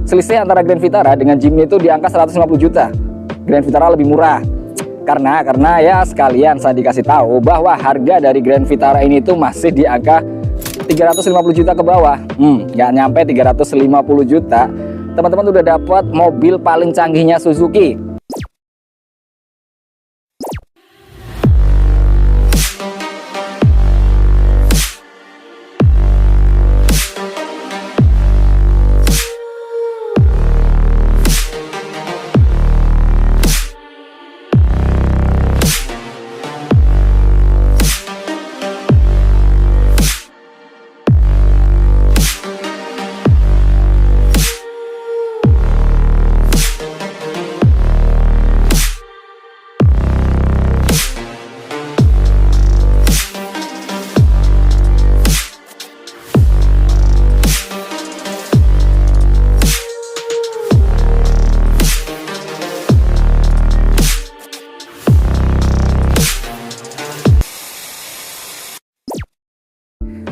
selisih antara Grand Vitara dengan Jimny itu di angka 150 juta. Grand Vitara lebih murah. Karena ya sekalian saya dikasih tahu bahwa harga dari Grand Vitara ini tuh masih di angka 350 juta ke bawah. Nggak nyampe 350 juta. Teman-teman udah dapat mobil paling canggihnya Suzuki.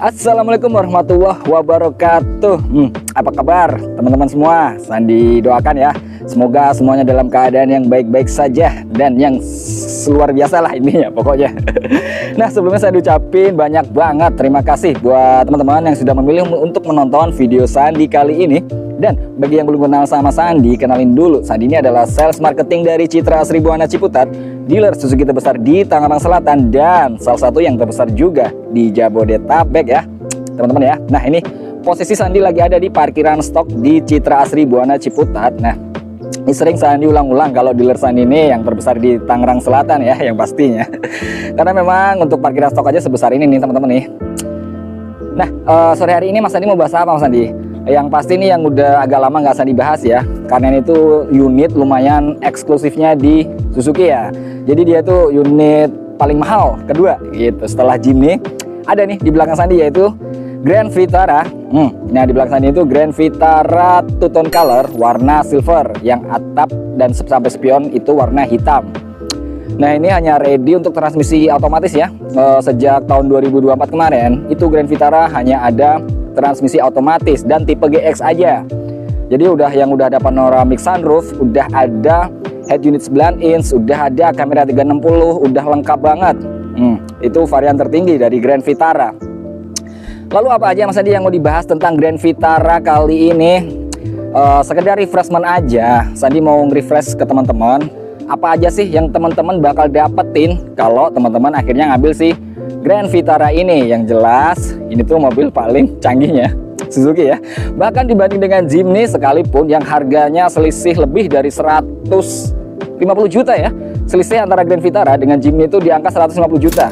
Assalamualaikum warahmatullahi wabarakatuh. Apa kabar teman-teman semua? Sandi doakan ya, semoga semuanya dalam keadaan yang baik-baik saja dan yang luar biasa lah ini ya pokoknya. Nah, sebelumnya saya ucapin banyak banget terima kasih buat teman-teman yang sudah memilih untuk menonton video Sandi kali ini. Dan bagi yang belum kenal sama Sandi, kenalin dulu, Sandi ini adalah sales marketing dari Citra Asri Buana Ciputat, dealer Suzuki terbesar di Tangerang Selatan dan salah satu yang terbesar juga di Jabodetabek ya teman-teman ya. Nah, ini posisi Sandi lagi ada di parkiran stok di Citra Asri Buana Ciputat. Nah, ini sering Sandi ulang-ulang kalau dealer Sandi ini yang terbesar di Tangerang Selatan ya, yang pastinya. Karena memang untuk parkiran stok aja sebesar ini nih teman-teman nih. Nah, sore hari ini Mas Sandi mau bahas apa Mas Sandi? Yang pasti nih yang udah agak lama nggak Sandi bahas ya, karena ini tuh unit lumayan eksklusifnya di Suzuki ya. Jadi dia tuh unit paling mahal kedua gitu setelah Jimny. Ada nih di belakang Sandi yaitu Grand Vitara. Nah, di belakang Sandi itu Grand Vitara two tone color warna silver, yang atap dan sampai spion itu warna hitam. Nah, ini hanya ready untuk transmisi otomatis ya. Sejak tahun 2024 kemarin itu Grand Vitara hanya ada transmisi otomatis dan tipe GX aja. Jadi udah ada panoramic sunroof, udah ada head unit 9 inch, udah ada kamera 360, udah lengkap banget. Itu varian tertinggi dari Grand Vitara. Lalu apa aja Mas Andi yang mau dibahas tentang Grand Vitara kali ini? Sekedar refreshment aja, Sandi mau nge-refresh ke teman-teman. Apa aja sih yang teman-teman bakal dapetin kalau teman-teman akhirnya ngambil sih Grand Vitara ini? Yang jelas ini tuh mobil paling canggihnya Suzuki ya. Bahkan dibanding dengan Jimny sekalipun yang harganya selisih lebih dari 150 juta ya. Selisih antara Grand Vitara dengan Jimny itu di angka 150 juta.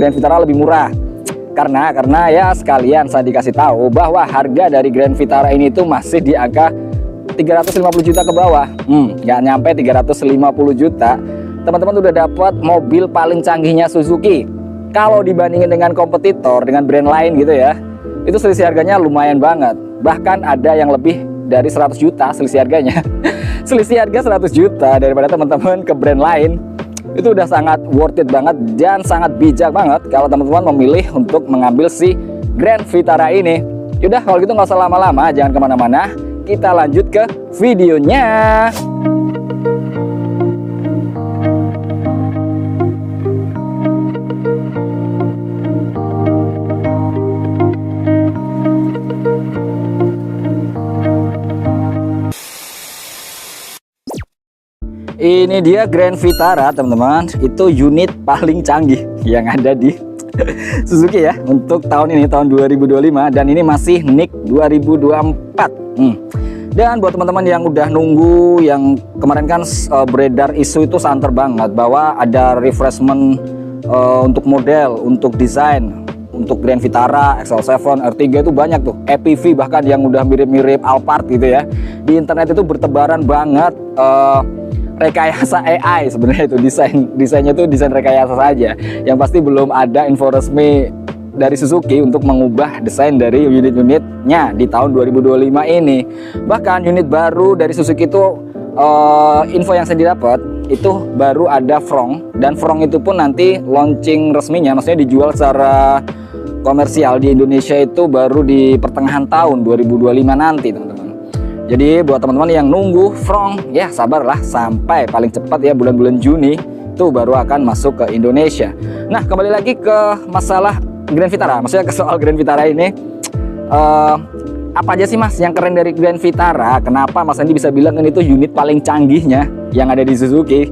Grand Vitara lebih murah. Karena ya sekalian saya dikasih tahu bahwa harga dari Grand Vitara ini tuh masih di angka 350 juta ke bawah. Nggak nyampe 350 juta. Teman-teman udah dapat mobil paling canggihnya Suzuki. Kalau dibandingin dengan kompetitor, dengan brand lain gitu ya, itu selisih harganya lumayan banget. Bahkan ada yang lebih dari 100 juta selisih harganya. Selisih harga 100 juta daripada teman-teman ke brand lain, itu udah sangat worth it banget dan sangat bijak banget kalau teman-teman memilih untuk mengambil si Grand Vitara ini. Yaudah, kalau gitu nggak usah lama-lama, jangan kemana-mana, kita lanjut ke videonya. Ini dia Grand Vitara teman-teman, itu unit paling canggih yang ada di Suzuki ya untuk tahun ini, tahun 2025, dan ini masih NIK 2024. Dan buat teman-teman yang udah nunggu, yang kemarin kan beredar isu itu santer banget bahwa ada refreshment untuk model, untuk desain, untuk Grand Vitara, XL7, R3 itu banyak tuh, EPV bahkan yang udah mirip-mirip Alphard gitu ya. Di internet itu bertebaran banget rekayasa AI sebenarnya, itu desainnya tuh desain rekayasa saja. Yang pasti belum ada info resmi dari Suzuki untuk mengubah desain dari unit-unitnya di tahun 2025 ini. Bahkan unit baru dari Suzuki itu info yang saya dapat itu baru ada Front, dan Front itu pun nanti launching resminya, maksudnya dijual secara komersial di Indonesia itu baru di pertengahan tahun 2025 nanti teman-teman. Jadi buat teman-teman yang nunggu Frong, ya sabarlah sampai paling cepat ya bulan-bulan Juni itu baru akan masuk ke Indonesia. Nah, kembali lagi ke masalah Grand Vitara, maksudnya ke soal Grand Vitara ini. Apa aja sih Mas yang keren dari Grand Vitara? Kenapa Mas Andi bisa bilang ini tuh unit paling canggihnya yang ada di Suzuki?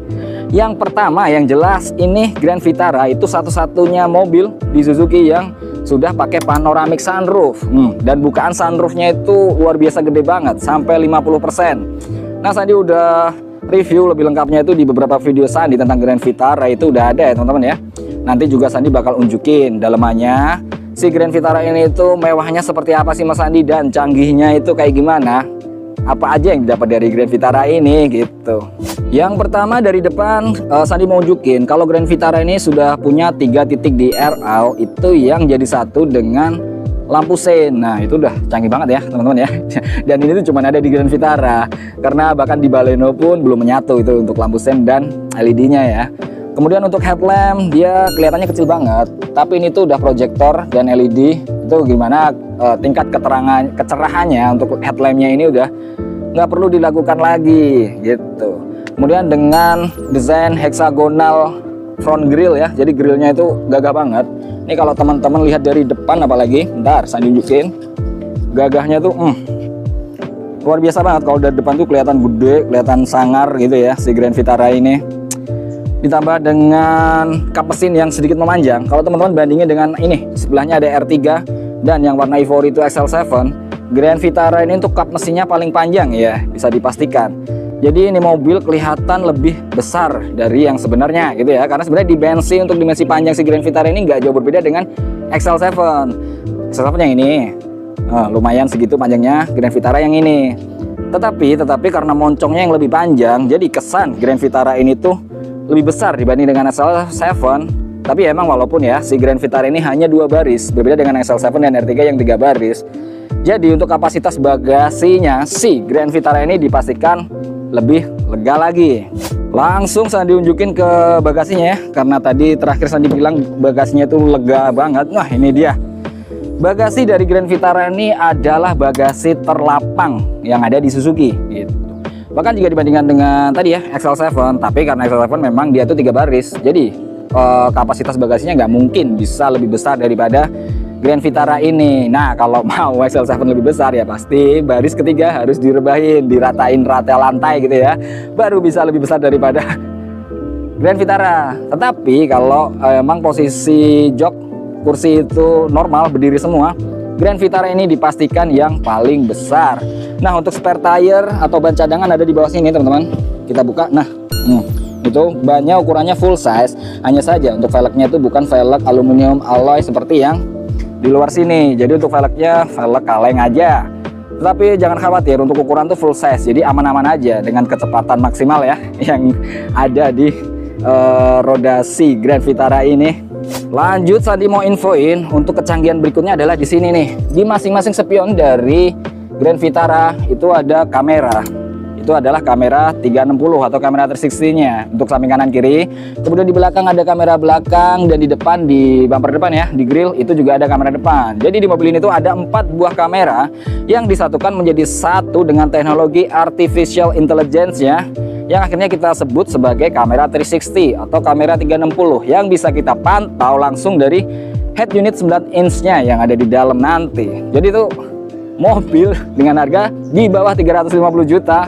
Yang pertama, yang jelas ini Grand Vitara itu satu-satunya mobil di Suzuki yang sudah pakai panoramic sunroof. Dan bukaan sunroofnya itu luar biasa gede banget, sampai 50%. Nah, Sandi udah review lebih lengkapnya itu di beberapa video Sandi tentang Grand Vitara, itu udah ada ya teman-teman ya. Nanti juga Sandi bakal unjukin dalemannya si Grand Vitara ini itu mewahnya seperti apa sih Mas Sandi, dan canggihnya itu kayak gimana, apa aja yang didapat dari Grand Vitara ini gitu. Yang pertama dari depan, Sandi mau unjukin kalau Grand Vitara ini sudah punya 3 titik di RL itu yang jadi satu dengan lampu sein. Nah, itu udah canggih banget ya teman-teman ya. Dan ini tuh cuma ada di Grand Vitara, karena bahkan di Baleno pun belum menyatu itu untuk lampu sein dan LED-nya ya. Kemudian untuk headlamp dia kelihatannya kecil banget, tapi ini tuh udah proyektor dan LED. Itu gimana tingkat kecerahannya untuk headlampnya ini udah nggak perlu dilakukan lagi gitu. Kemudian dengan desain heksagonal front grille ya, jadi grillnya itu gagah banget. Ini kalau teman-teman lihat dari depan, apalagi bentar saya tunjukin, gagahnya tuh luar biasa banget. Kalau dari depan tuh kelihatan gede, kelihatan sangar gitu ya si Grand Vitara ini. Ditambah dengan kap mesin yang sedikit memanjang. Kalau teman-teman bandingin dengan ini, sebelahnya ada R3 dan yang warna ivory itu XL7, Grand Vitara ini untuk kap mesinnya paling panjang ya, bisa dipastikan. Jadi ini mobil kelihatan lebih besar dari yang sebenarnya gitu ya, karena sebenarnya dimensi untuk dimensi panjang si Grand Vitara ini nggak jauh berbeda dengan XL7. XL7 yang ini lumayan segitu panjangnya Grand Vitara yang ini. Tetapi karena moncongnya yang lebih panjang, jadi kesan Grand Vitara ini tuh lebih besar dibanding dengan XL7. Tapi emang walaupun ya si Grand Vitara ini hanya 2 baris, berbeda dengan XL7 dan R3 yang 3 baris. Jadi untuk kapasitas bagasinya si Grand Vitara ini dipastikan lebih lega lagi. Langsung Sandi unjukin ke bagasinya ya, karena tadi terakhir Sandi bilang bagasinya itu lega banget. Nah, ini dia. Bagasi dari Grand Vitara ini adalah bagasi terlapang yang ada di Suzuki gitu. Bahkan jika dibandingkan dengan tadi ya XL7, tapi karena XL7 memang dia tuh 3 baris, jadi kapasitas bagasinya nggak mungkin bisa lebih besar daripada Grand Vitara ini. Nah, kalau mau XL7 lebih besar ya pasti baris ketiga harus direbahin, diratain rata lantai gitu ya, baru bisa lebih besar daripada Grand Vitara. Tetapi kalau emang posisi jok kursi itu normal berdiri semua, Grand Vitara ini dipastikan yang paling besar. Nah, untuk spare tire atau ban cadangan ada di bawah sini teman-teman. Kita buka. Nah, itu bannya ukurannya full size. Hanya saja untuk velgnya itu bukan velg aluminium alloy seperti yang di luar sini. Jadi untuk velgnya velg kaleng aja. Tetapi jangan khawatir, untuk ukuran tuh full size, jadi aman-aman aja dengan kecepatan maksimal ya yang ada di roda si Grand Vitara ini. Lanjut Sandi mau infoin untuk kecanggihan berikutnya adalah di sini nih. Di masing-masing spion dari Grand Vitara itu ada kamera. Itu adalah kamera 360 atau kamera 360-nya untuk samping kanan kiri. Kemudian di belakang ada kamera belakang, dan di depan, di bumper depan ya, di grill itu juga ada kamera depan. Jadi di mobil ini tuh ada 4 buah kamera yang disatukan menjadi satu dengan teknologi artificial intelligence ya, yang akhirnya kita sebut sebagai kamera 360 atau kamera 360 yang bisa kita pantau langsung dari head unit 9 inch-nya yang ada di dalam nanti. Jadi itu mobil dengan harga di bawah 350 juta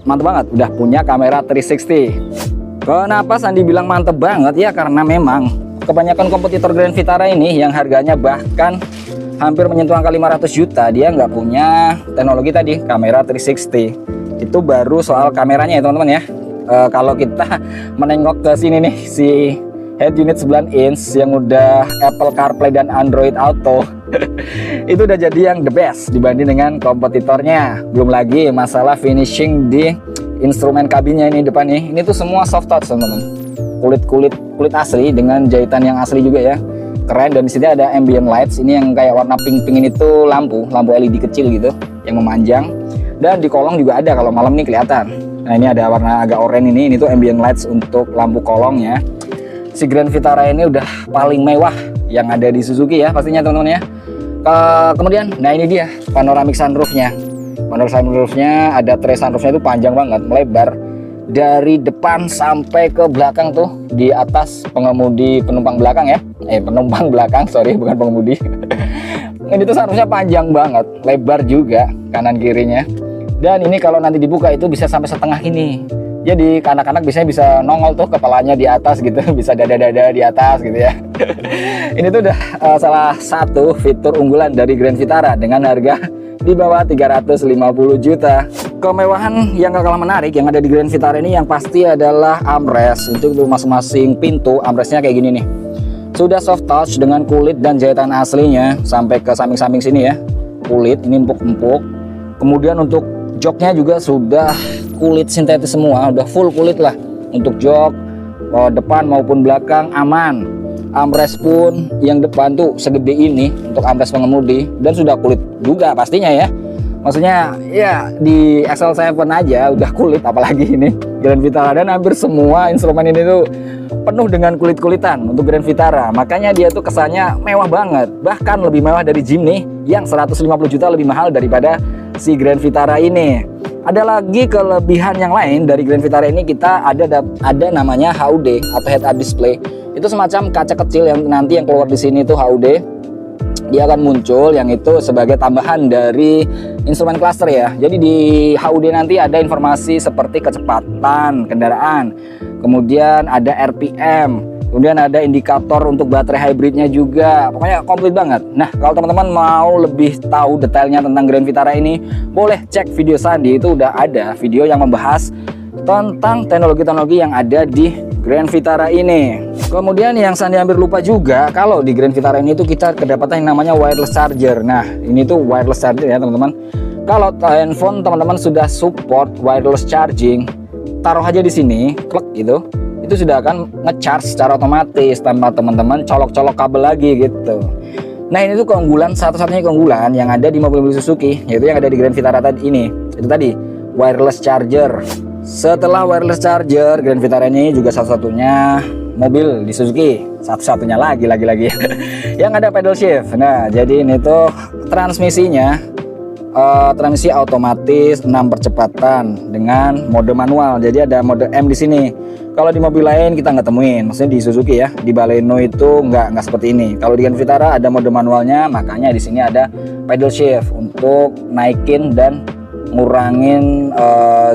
mantep banget udah punya kamera 360. Kenapa Sandi bilang mantep banget ya, karena memang kebanyakan kompetitor Grand Vitara ini yang harganya bahkan hampir menyentuh angka 500 juta dia nggak punya teknologi tadi kamera 360. Itu baru soal kameranya ya teman-teman ya. Kalau kita menengok ke sini nih, si head unit 9 inch yang udah Apple CarPlay dan Android Auto itu udah jadi yang the best dibanding dengan kompetitornya. Belum lagi masalah finishing di instrumen kabinnya ini depan nih, ini tuh semua soft touch teman-teman, kulit asli dengan jahitan yang asli juga ya, keren. Dan di sini ada ambient lights, ini yang kayak warna pink-pink ini tuh lampu LED kecil gitu yang memanjang, dan di kolong juga ada kalau malam nih kelihatan. Nah, ini ada warna agak oranye ini tuh ambient lights untuk lampu kolongnya. Si Grand Vitara ini udah paling mewah yang ada di Suzuki ya pastinya teman-teman ya. Kemudian, nah ini dia panoramic sunroofnya. Panel sunroofnya, ada tray sunroofnya itu panjang banget, melebar dari depan sampai ke belakang tuh, di atas penumpang belakang ya. Penumpang belakang, sorry, bukan pengemudi. Ini tuh sunroofnya panjang banget, lebar juga kanan kirinya. Dan ini kalau nanti dibuka itu bisa sampai setengah ini. Jadi anak-anak biasanya bisa nongol tuh kepalanya di atas gitu, bisa dada-dada di atas gitu ya. Ini tuh udah salah satu fitur unggulan dari Grand Vitara dengan harga di bawah 350 juta. Kemewahan yang gak kalah menarik yang ada di Grand Vitara ini yang pasti adalah armrest. Untuk masing-masing pintu armrestnya kayak gini nih. Sudah soft touch dengan kulit dan jahitan aslinya sampai ke samping-samping sini ya. Kulit ini empuk-empuk. Kemudian untuk joknya juga sudah kulit sintetis semua, udah full kulit lah. Untuk jok depan maupun belakang aman. Armrest pun yang depan tuh segede ini untuk armrest pengemudi dan sudah kulit juga pastinya ya. Maksudnya ya di XL7 aja udah kulit, apalagi ini Grand Vitara. Dan hampir semua instrumen ini tuh penuh dengan kulit-kulitan untuk Grand Vitara. Makanya dia tuh kesannya mewah banget, bahkan lebih mewah dari Jimny yang 150 juta lebih mahal daripada si Grand Vitara ini. Ada lagi kelebihan yang lain dari Grand Vitara ini, kita ada namanya HUD atau head up display. Itu semacam kaca kecil yang nanti yang keluar di sini tuh HUD. Dia akan muncul yang itu sebagai tambahan dari instrumen cluster ya. Jadi di HUD nanti ada informasi seperti kecepatan kendaraan, kemudian ada RPM, kemudian ada indikator untuk baterai hybridnya juga. Pokoknya komplit banget. Nah, kalau teman-teman mau lebih tahu detailnya tentang Grand Vitara ini, boleh cek video Sandi. Itu udah ada video yang membahas tentang teknologi-teknologi yang ada di Grand Vitara ini. Kemudian yang Sandi hampir lupa juga, kalau di Grand Vitara ini tuh kita kedapatan yang namanya wireless charger. Nah, ini tuh wireless charger ya teman-teman. Kalau handphone teman-teman sudah support wireless charging, taruh aja di sini, klik gitu. Itu sudah akan nge-charge secara otomatis tanpa teman-teman colok-colok kabel lagi gitu. Nah, ini tuh keunggulan, satu-satunya keunggulan yang ada di mobil-mobil Suzuki, yaitu yang ada di Grand Vitara tadi ini. Itu tadi wireless charger. Setelah wireless charger, Grand Vitara ini juga satu-satunya mobil di Suzuki, satu-satunya lagi yang ada pedal shift. Nah, jadi ini tuh transmisinya transmisi otomatis 6 percepatan dengan mode manual. Jadi ada mode M di sini. Kalau di mobil lain kita nggak temuin, maksudnya di Suzuki ya, di Baleno itu nggak seperti ini. Kalau di Grand Vitara ada mode manualnya, makanya di sini ada pedal shift untuk naikin dan ngurangin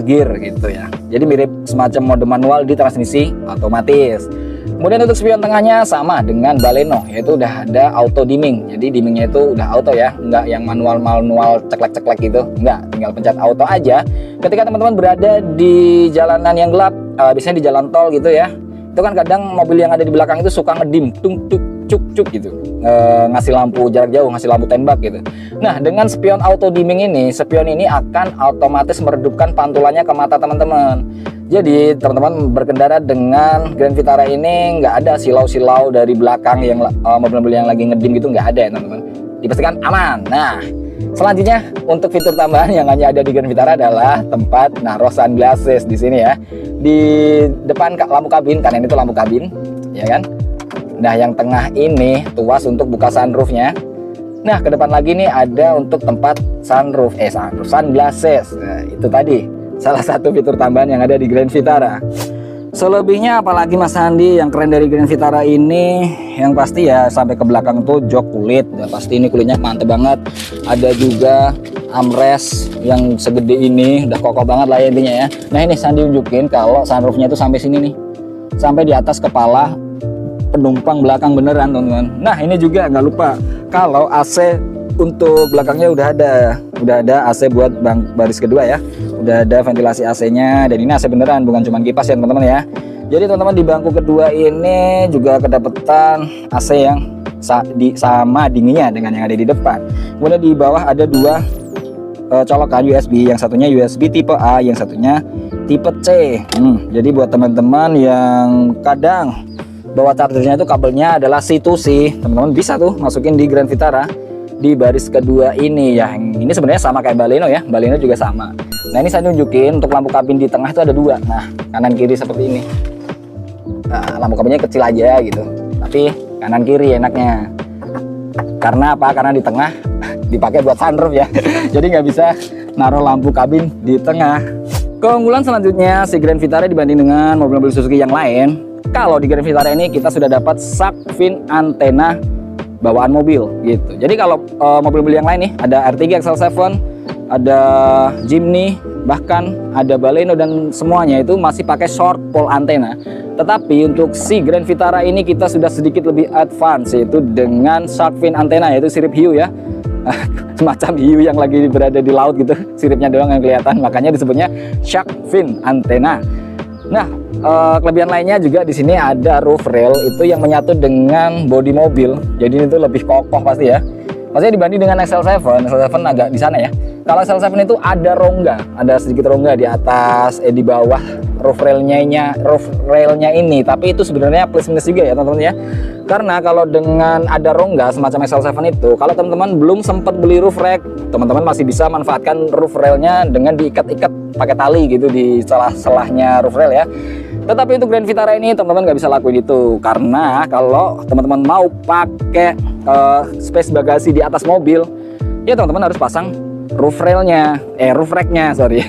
gear gitu ya. Jadi mirip semacam mode manual di transmisi otomatis. Kemudian untuk spion tengahnya sama dengan Baleno, yaitu udah ada auto dimming. Jadi dimmingnya itu udah auto ya, nggak yang manual ceklek gitu, nggak, tinggal pencet auto aja. Ketika teman-teman berada di jalanan yang gelap, biasanya di jalan tol gitu ya, itu kan kadang mobil yang ada di belakang itu suka ngedim, tung tuk cuk gitu, ngasih lampu jarak jauh, ngasih lampu tembak gitu. Nah, dengan spion auto dimming ini, spion ini akan otomatis meredupkan pantulannya ke mata teman-teman. Jadi teman-teman berkendara dengan Grand Vitara ini nggak ada silau-silau dari belakang yang mobil-mobil yang lagi ngedim gitu, nggak ada ya teman-teman. Dipastikan aman. Nah, selanjutnya untuk fitur tambahan yang hanya ada di Grand Vitara adalah tempat naruh sunglasses di sini ya. Di depan lampu kabin, karena ini tuh lampu kabin, ya kan. Nah, yang tengah ini tuas untuk buka sunroofnya. Nah, ke depan lagi nih ada untuk tempat sunroof, sunglasses. Nah, itu tadi salah satu fitur tambahan yang ada di Grand Vitara. Selebihnya apalagi Mas Andi yang keren dari Grand Vitara ini, yang pasti ya sampai ke belakang tuh jok kulit, dan pasti ini kulitnya mantep banget. Ada juga armrest yang segede ini, udah kokoh banget lah ya intinya ya. Nah, ini Sandi unjukin kalau sunroofnya tuh sampai sini nih, sampai di atas kepala penumpang belakang beneran teman-teman. Nah, ini juga nggak lupa kalau AC untuk belakangnya udah ada AC buat baris kedua ya, udah ada ventilasi AC-nya, dan ini AC beneran, bukan cuma kipas ya teman-teman ya. Jadi teman-teman di bangku kedua ini juga kedapetan AC yang sama dinginnya dengan yang ada di depan. Kemudian di bawah ada dua colokan USB, yang satunya USB tipe A, yang satunya tipe C. Jadi buat teman-teman yang kadang bawa chargernya itu kabelnya adalah C2C, teman-teman bisa tuh masukin di Grand Vitara di baris kedua ini ya. Yang ini sebenarnya sama kayak Baleno ya, Baleno juga sama. Nah, ini saya tunjukin untuk lampu kabin di tengah itu ada dua. Nah, kanan kiri seperti ini. Nah, lampu kabinnya kecil aja gitu, tapi kanan kiri enaknya. Karena apa? Karena di tengah dipakai buat sunroof ya. Jadi nggak bisa naruh lampu kabin di tengah. Keunggulan selanjutnya si Grand Vitara dibanding dengan mobil-mobil Suzuki yang lain, kalau di Grand Vitara ini kita sudah dapat shark fin antena bawaan mobil gitu. Jadi kalau mobil-mobil yang lain nih, ada R3 XL7, ada Jimny, bahkan ada Baleno, dan semuanya itu masih pakai short pole antena. Tetapi untuk si Grand Vitara ini kita sudah sedikit lebih advance, yaitu dengan shark fin antena, yaitu sirip hiu ya. Semacam hiu yang lagi berada di laut gitu, siripnya doang yang kelihatan, makanya disebutnya shark fin antena. Nah, kelebihan lainnya juga di sini ada roof rail itu yang menyatu dengan bodi mobil, jadi itu lebih kokoh pasti ya. Maksudnya dibanding dengan XL7 agak di sana ya. Kalau XL7 itu ada rongga, ada sedikit rongga di atas, di bawah roof railnya ini. Tapi itu sebenarnya plus minus juga ya teman-teman ya. Karena kalau dengan ada rongga semacam XL7 itu, kalau teman-teman belum sempat beli roof rack, teman-teman masih bisa manfaatkan roof railnya dengan diikat-ikat pakai tali gitu di celah-celahnya roof rail ya. Tetapi untuk Grand Vitara ini teman-teman nggak bisa lakuin itu, karena kalau teman-teman mau pakai space bagasi di atas mobil, ya teman-teman harus pasang roof racknya, sorry.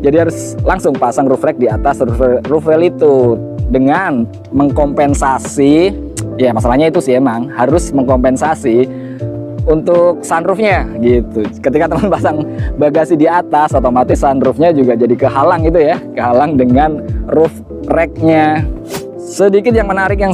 Jadi harus langsung pasang roof rack di atas roof rail itu, dengan mengkompensasi, ya masalahnya itu sih emang harus mengkompensasi untuk sunroofnya gitu. Ketika teman pasang bagasi di atas, otomatis sunroofnya juga jadi kehalang gitu ya, kehalang dengan roof racknya. Sedikit yang menarik yang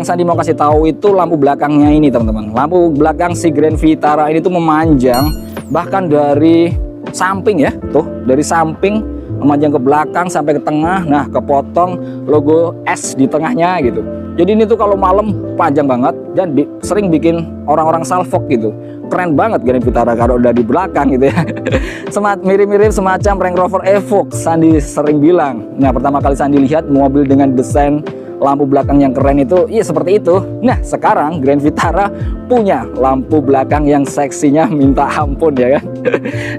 Sandi mau kasih tahu itu lampu belakangnya ini teman-teman. Lampu belakang si Grand Vitara ini tuh memanjang bahkan dari samping ya, tuh dari samping memanjang ke belakang sampai ke tengah. Nah, kepotong logo S di tengahnya gitu. Jadi ini tuh kalau malam panjang banget dan sering bikin orang-orang salfok gitu. Keren banget Grand Vitara kalau udah di belakang gitu ya. Mirip-mirip semacam Range Rover Evoque, Sandi sering bilang. Nah, pertama kali Sandi lihat mobil dengan desain lampu belakang yang keren itu, iya seperti itu. Nah, sekarang Grand Vitara punya lampu belakang yang seksinya minta ampun ya kan.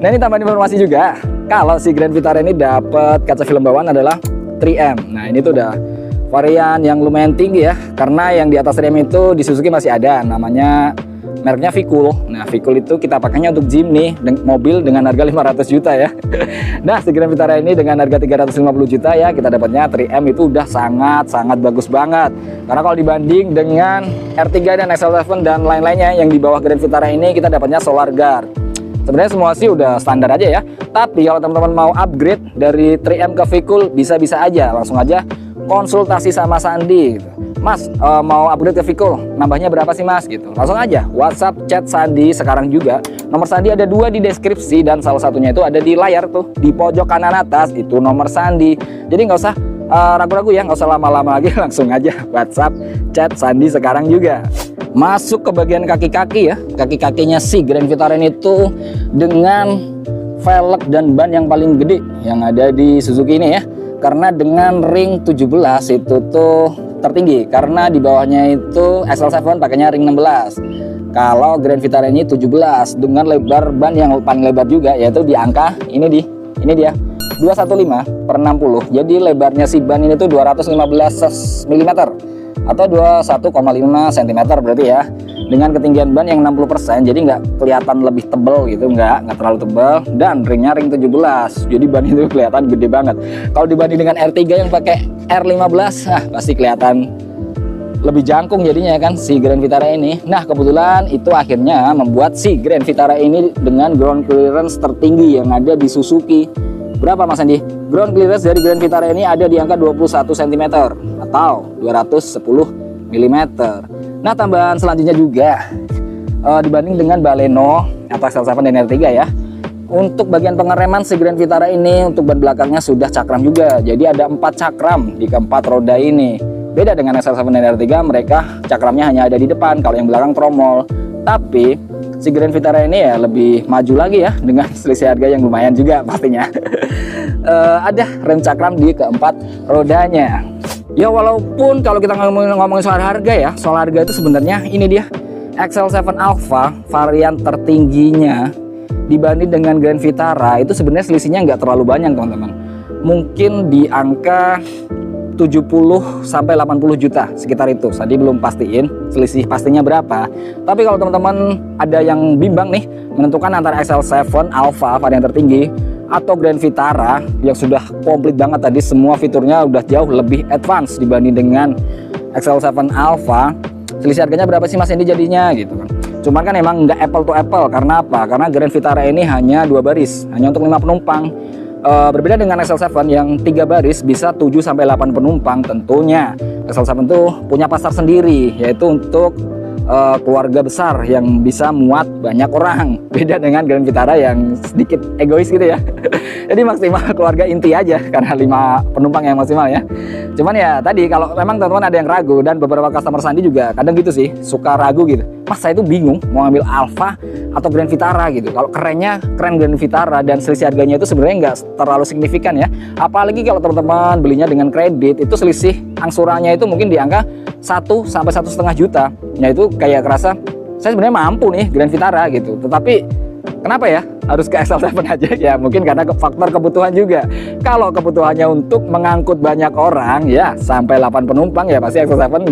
Nah, ini tambahan informasi juga, kalau si Grand Vitara ini dapat kaca film bawaan adalah 3M. Nah, ini tuh udah varian yang lumayan tinggi ya, karena yang di atas 3M itu di Suzuki masih ada, namanya mereknya Vicul. Nah, Vicul itu kita pakainya untuk Jimny, mobil dengan harga 500 juta ya. Nah, si Grand Vitara ini dengan harga 350 juta ya, kita dapatnya 3M itu udah sangat bagus banget. Karena kalau dibanding dengan R3 dan XL7 dan lain-lainnya yang di bawah Grand Vitara ini, kita dapatnya Solar Guard. Sebenarnya semua sih udah standar aja ya. Tapi kalau teman-teman mau upgrade dari 3M ke Vicul, bisa-bisa aja, langsung aja konsultasi sama Sandi gitu. Mas, mau upgrade ke Vicul, nambahnya berapa sih mas gitu. Langsung aja WhatsApp chat Sandi sekarang juga. Nomor Sandi ada 2 di deskripsi, dan salah satunya itu ada di layar tuh di pojok kanan atas, itu nomor Sandi. Jadi nggak usah ragu-ragu ya, nggak usah lama-lama lagi, langsung aja WhatsApp chat Sandi sekarang juga. Masuk ke bagian kaki-kaki ya. Kaki-kakinya si Grand Vitara ini tuh dengan velg dan ban yang paling gede yang ada di Suzuki ini ya. Karena dengan ring 17 itu tuh tertinggi, karena di bawahnya itu XL7 pakainya ring 16. Kalau Grand Vitara ini 17 dengan lebar ban yang paling lebar juga, yaitu di angka ini dia 215/60. Jadi lebarnya si ban ini tuh 215 mm atau 21,5 cm berarti ya. Dengan ketinggian ban yang 60%, jadi nggak kelihatan lebih tebel gitu, nggak terlalu tebel, dan ringnya ring 17. Jadi ban itu kelihatan gede banget. Kalau dibanding dengan R3 yang pakai R15, pasti kelihatan lebih jangkung jadinya kan si Grand Vitara ini. Nah, kebetulan itu akhirnya membuat si Grand Vitara ini dengan ground clearance tertinggi yang ada di Suzuki. Berapa Mas Andi? Ground clearance dari Grand Vitara ini ada di angka 21 cm atau 210 mm. Nah, tambahan selanjutnya juga dibanding dengan Baleno atau XL7 dan R3 ya. Untuk bagian pengereman si Grand Vitara ini untuk ban belakangnya sudah cakram juga. Jadi ada 4 cakram di keempat roda ini. Beda dengan XL7 dan R3, mereka cakramnya hanya ada di depan, kalau yang belakang tromol. Tapi si Grand Vitara ini ya lebih maju lagi ya, dengan selisih harga yang lumayan juga pastinya. Ada rem cakram di keempat rodanya. Ya, walaupun kalau kita ngomongin soal harga ya, soal harga itu sebenarnya ini dia XL7 Alpha varian tertingginya dibanding dengan Grand Vitara itu sebenarnya selisihnya nggak terlalu banyak teman-teman. Mungkin di angka 70 sampai 80 juta sekitar itu. Sandi belum pastiin selisih pastinya berapa. Tapi kalau teman-teman ada yang bimbang nih menentukan antara XL7 Alpha varian tertinggi atau Grand Vitara yang sudah komplit banget tadi, semua fiturnya udah jauh lebih advance dibanding dengan XL7 Alpha, selisih harganya berapa sih Mas Hendy jadinya gitu kan. Cuman kan emang nggak apple to apple. Karena apa? Karena Grand Vitara ini hanya 2 baris, hanya untuk 5 penumpang. Berbeda dengan XL7 yang 3 baris bisa 7 sampai 8 penumpang. Tentunya XL7 tuh punya pasar sendiri, yaitu untuk keluarga besar yang bisa muat banyak orang. Beda dengan Grand Vitara yang sedikit egois gitu ya. Jadi maksimal keluarga inti aja karena 5 penumpang yang maksimal ya. Cuman ya tadi kalau memang teman-teman ada yang ragu, dan beberapa customer Sandi juga kadang gitu sih, suka ragu gitu. Mas, saya itu bingung mau ambil Alpha atau Grand Vitara gitu. Kalau kerennya keren Grand Vitara dan selisih harganya itu sebenarnya nggak terlalu signifikan ya. Apalagi kalau teman-teman belinya dengan kredit, itu selisih angsurannya itu mungkin di angka 1 sampai 1,5 juta. Ya itu kayak kerasa saya sebenarnya mampu nih Grand Vitara gitu. Tetapi kenapa ya harus ke XL7 aja? Ya mungkin karena faktor kebutuhan juga. Kalau kebutuhannya untuk mengangkut banyak orang ya sampai 8 penumpang, ya pasti XL7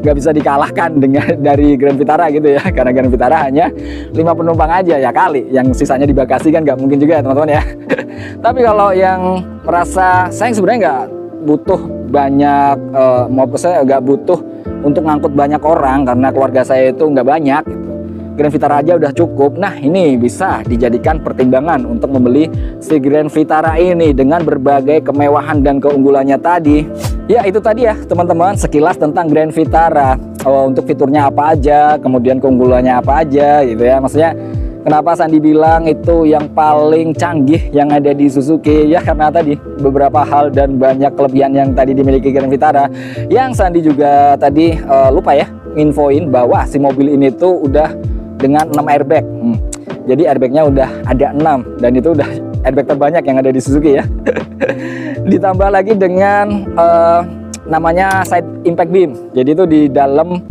nggak bisa dikalahkan dengan dari Grand Vitara gitu ya. Karena Grand Vitara hanya 5 penumpang aja ya kali, yang sisanya di bagasi kan nggak mungkin juga ya teman-teman ya. Tapi kalau yang merasa saya sebenarnya nggak butuh banyak, saya nggak butuh untuk ngangkut banyak orang karena keluarga saya itu nggak banyak gitu, Grand Vitara aja udah cukup. Nah ini bisa dijadikan pertimbangan untuk membeli si Grand Vitara ini dengan berbagai kemewahan dan keunggulannya tadi. Ya itu tadi ya teman-teman, sekilas tentang Grand Vitara. Untuk fiturnya apa aja, kemudian keunggulannya apa aja gitu ya. Maksudnya kenapa Sandi bilang itu yang paling canggih yang ada di Suzuki, ya karena tadi beberapa hal dan banyak kelebihan yang tadi dimiliki Grand Vitara. Yang Sandi juga tadi lupa ya infoin bahwa si mobil ini tuh udah dengan 6 airbag. Jadi airbagnya udah ada 6, dan itu udah airbag terbanyak yang ada di Suzuki ya. Ditambah lagi dengan namanya side impact beam. Jadi itu di dalam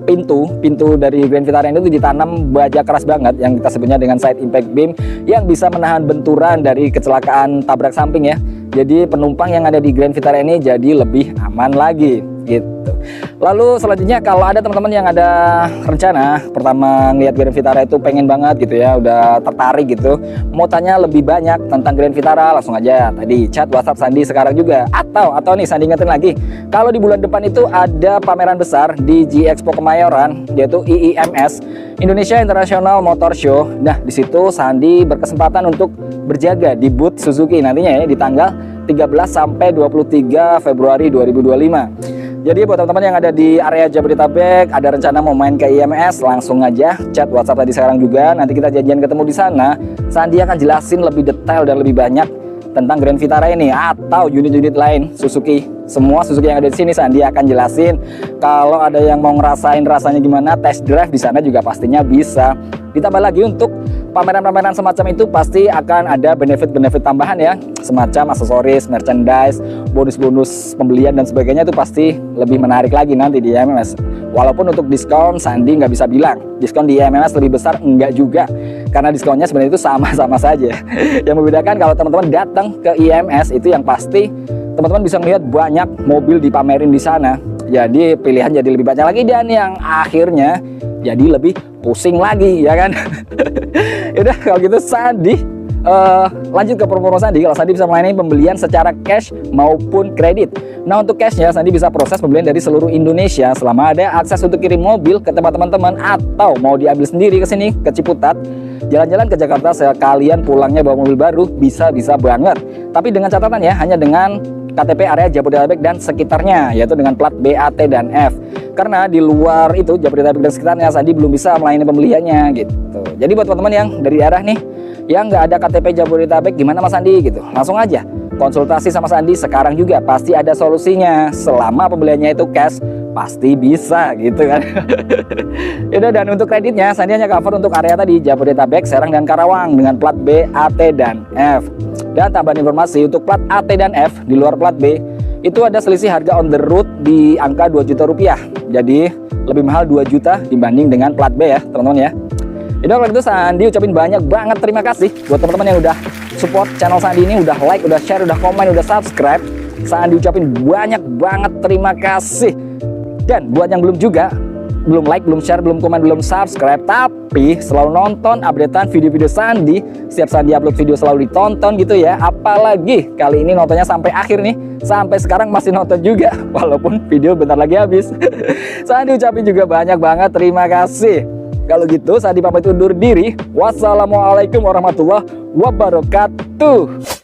pintu dari Grand Vitara ini tuh ditanam baja keras banget yang kita sebutnya dengan side impact beam, yang bisa menahan benturan dari kecelakaan tabrak samping ya. Jadi penumpang yang ada di Grand Vitara ini jadi lebih aman lagi gitu. Lalu selanjutnya kalau ada teman-teman yang ada rencana pertama ngeliat Grand Vitara itu pengen banget gitu ya, udah tertarik gitu, mau tanya lebih banyak tentang Grand Vitara, langsung aja tadi chat WhatsApp Sandi sekarang juga. Atau nih Sandi ingetin lagi, kalau di bulan depan itu ada pameran besar di G-Expo Kemayoran, yaitu IIMS, Indonesia International Motor Show. Nah di situ Sandi berkesempatan untuk berjaga di booth Suzuki nantinya ya, di tanggal 13 sampai 23 Februari 2025. Jadi buat teman-teman yang ada di area Jabodetabek, ada rencana mau main ke IMS, langsung aja chat WhatsApp tadi sekarang juga. Nanti kita janjian ketemu di sana. Sandi akan jelasin lebih detail dan lebih banyak tentang Grand Vitara ini atau unit-unit lain Suzuki. Semua Suzuki yang ada di sini Sandi akan jelasin. Kalau ada yang mau ngerasain rasanya gimana, test drive di sana juga pastinya bisa. Ditambah lagi untuk pameran-pameran semacam itu pasti akan ada benefit-benefit tambahan ya, semacam aksesoris, merchandise, bonus-bonus pembelian dan sebagainya. Itu pasti lebih menarik lagi nanti di IMS. Walaupun untuk diskon Sandi nggak bisa bilang diskon di IMS lebih besar, enggak juga, karena diskonnya sebenarnya itu sama-sama saja. Yang membedakan kalau teman-teman datang ke IMS itu yang pasti teman-teman bisa melihat banyak mobil dipamerin di sana. Jadi pilihan jadi lebih banyak lagi, dan yang akhirnya jadi lebih pusing lagi ya kan. Yaudah kalau gitu Sandi lanjut ke promo Sandi. Kalau Sandi bisa melayani pembelian secara cash maupun kredit. Nah untuk cashnya Sandi bisa proses pembelian dari seluruh Indonesia selama ada akses untuk kirim mobil ke tempat teman-teman, atau mau diambil sendiri ke sini ke Ciputat, jalan-jalan ke Jakarta sekalian pulangnya bawa mobil baru, bisa banget. Tapi dengan catatan ya, hanya dengan KTP area Jabodetabek dan sekitarnya, yaitu dengan plat B, A, T, dan F. Karena di luar itu Jabodetabek dan sekitarnya Sandi belum bisa melayani pembeliannya gitu. Jadi buat teman-teman yang dari daerah nih yang nggak ada KTP Jabodetabek, gimana Mas Sandi gitu, langsung aja konsultasi sama Sandi sekarang juga, pasti ada solusinya. Selama pembeliannya itu cash, pasti bisa gitu kan. Yaudah, dan untuk kreditnya Sandi hanya cover untuk area tadi Jabodetabek, Serang, dan Karawang dengan plat B, A, T, dan F. Dan tambahan informasi untuk plat A, T, dan F di luar plat B itu ada selisih harga on the road di angka 2 juta rupiah. Jadi lebih mahal 2 juta dibanding dengan plat B ya teman-teman ya. Jadi kalau gitu Sandi ucapin banyak banget terima kasih buat teman-teman yang udah support channel Sandi ini, udah like, udah share, udah komen, udah subscribe. Sandi ucapin banyak banget terima kasih. Dan buat yang belum like, belum share, belum komen, belum subscribe, tapi selalu nonton updatean video-video Sandi. Setiap Sandi upload video selalu ditonton gitu ya. Apalagi kali ini nontonnya sampai akhir nih. Sampai sekarang masih nonton juga, walaupun video bentar lagi habis. Sandi ucapin juga banyak banget terima kasih. Kalau gitu Sandi pamit undur diri. Wassalamualaikum warahmatullahi wabarakatuh.